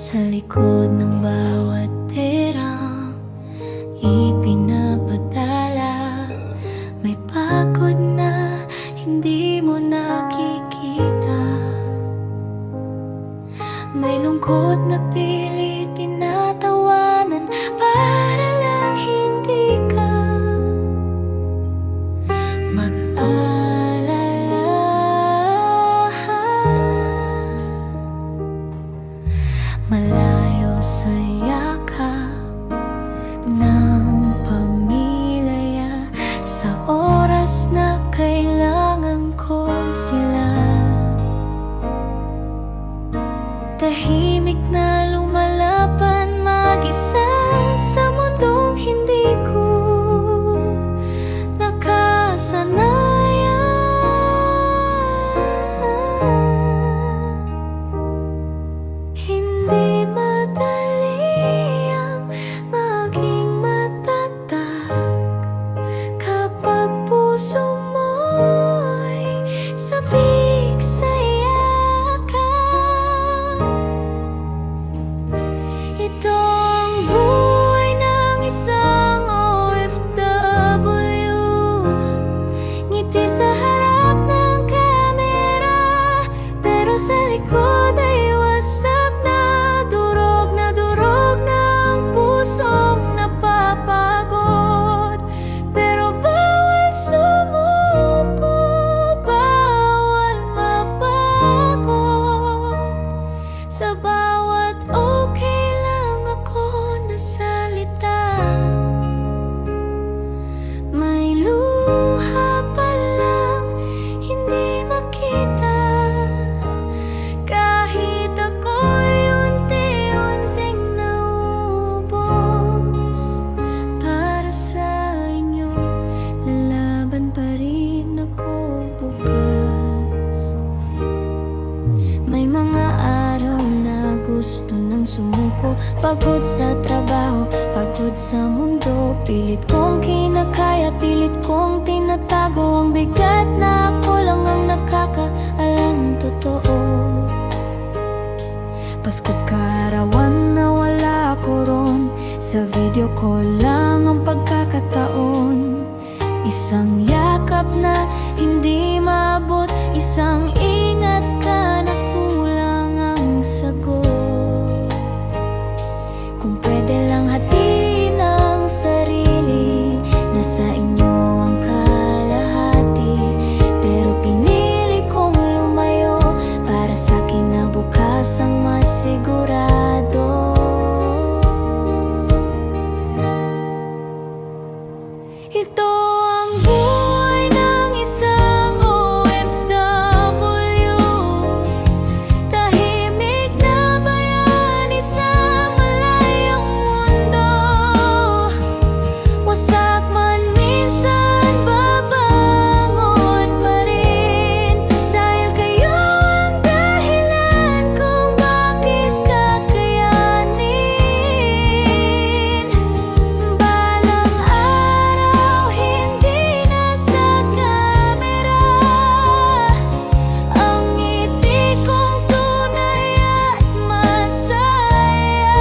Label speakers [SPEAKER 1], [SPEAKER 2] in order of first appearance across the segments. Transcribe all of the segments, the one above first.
[SPEAKER 1] Sa likod ng bawat perang ipinapadala, may pagod na hindi mo nakikita. May lungkot na pilit tinatawanan para lang hindi ka mag-alala. Malayo sa yakap ng pamilya, sa oras na kailangan ko sila. Tahimik na lumalaban mag-isa sa mundong hindi ko nakasanayan. Hindi madali ang maging matatag kapag puso mo'y sabik sa yakap. Ito ang buhay ng isang OFW, ngiti sa harap ng kamera, pero sa likod ay wasak na durog ng pusong napapagod. Pero bawal sumuko, bawal mapagod. Sa bawat okay lang ako na salita, may luha pa lang hindi makita. Kahit ako'y unti-unting naubos para sa inyo, lalaban pa rin ako bukas. May mga araw na gusto nang sumuko, pagod sa trabaho, pagod sa mundo. Pilit kong kinakaya, pilit kong tinatago ang bigat na ako lang ang nakakaalam totoo. Pasko't kaarawan na wala ako ron, sa video call lang ang pagkakataon. Isang yakap na hindi maabot, isang ingat ka na kulang ang sagot. Kung pwede lang hatiin ang sarili, nasa inyo ang kalahati. Pero pinili kong lumayo para sa kinabukasang mas sigurado. Ito ang buhay ng isang OFW, tahimik na bayani sa malayong mundo. Wasak man minsan, babangon pa rin, dahil kayo ang dahilan kung bakit kakayanin. Balang araw hindi na sa kamera, ang ngiti kong tunay at masaya.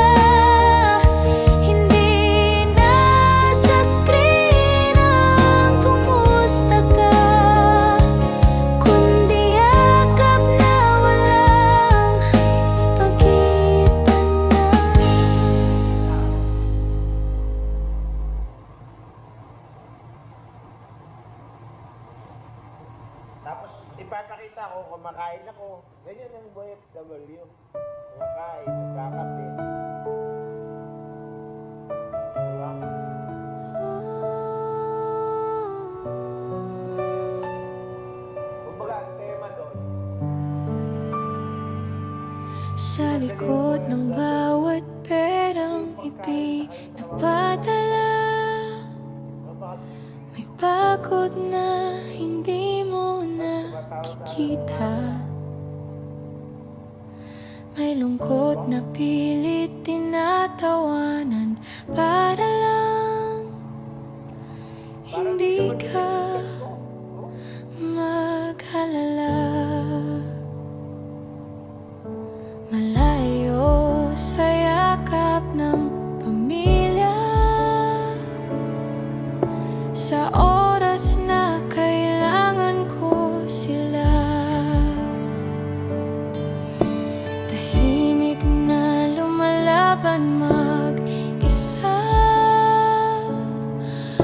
[SPEAKER 1] Hindi na sa screen ang kumusta ka, kundi yakap na walang pagitan na.
[SPEAKER 2] Tapos ipapakita ko, kumakain ako. Ganyan ang OFW. Kumakain, nagkakape. Diba? Kumbaga, ang tema doon,
[SPEAKER 1] Sa likod ng bawat perang ipinapadala, may pagod na hindi mo nakikita. May lungkot na pilit tinatawanan para lang hindi ka mag-alala. Malayo sa sa oras na kailangan ko sila. Tahimik na lumalaban mag-isa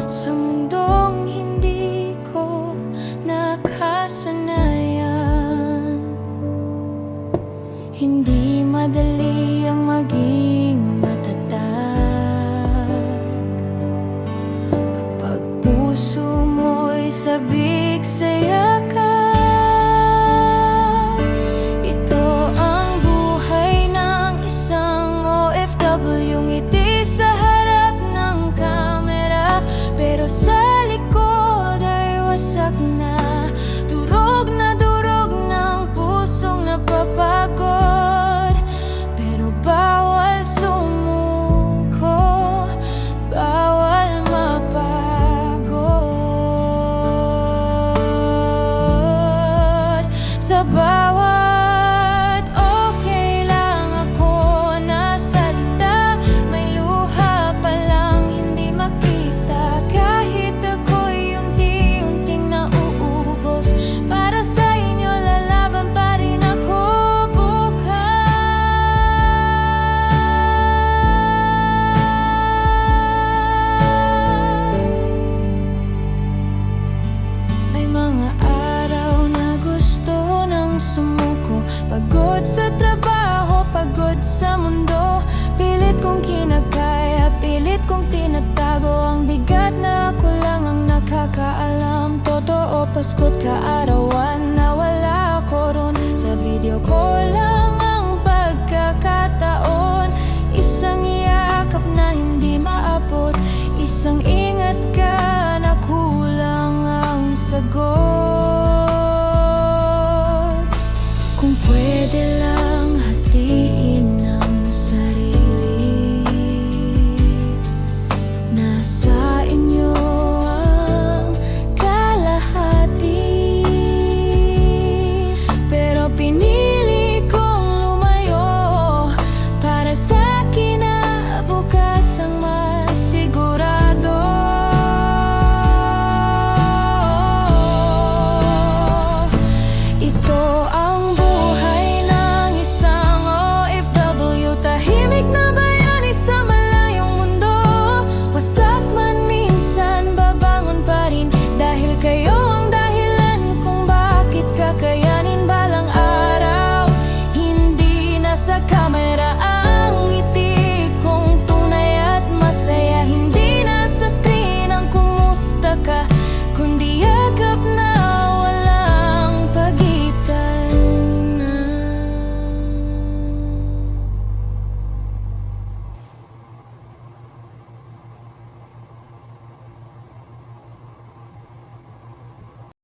[SPEAKER 1] sa mundong hindi ko nakasanayan. Hindi madali ang maging matatag kapag puso mo'y sabik sa yakap. Ito ang buhay ng isang OFW, ngiti sa harap ng kamera, pero sa likod ay wasak na, durog ng pusong napapagod. Pero bawal sumuko, bawal mapagod. Sa bawat okay lang ako na salita, may luha pa lang hindi makita. Kahit ako'y unti-unting nauubos, para sa inyo lalaban pa rin ako bukas. May mga araw na gusto nang sumuko, pagod sa trabaho, pagod sa mundo. Pilit kong kinakaya, pilit kong tinatago ang bigat na ako lang ang nakakaalam. Totoo, pasko't kaarawan na wala ako ron. Sa video ko lang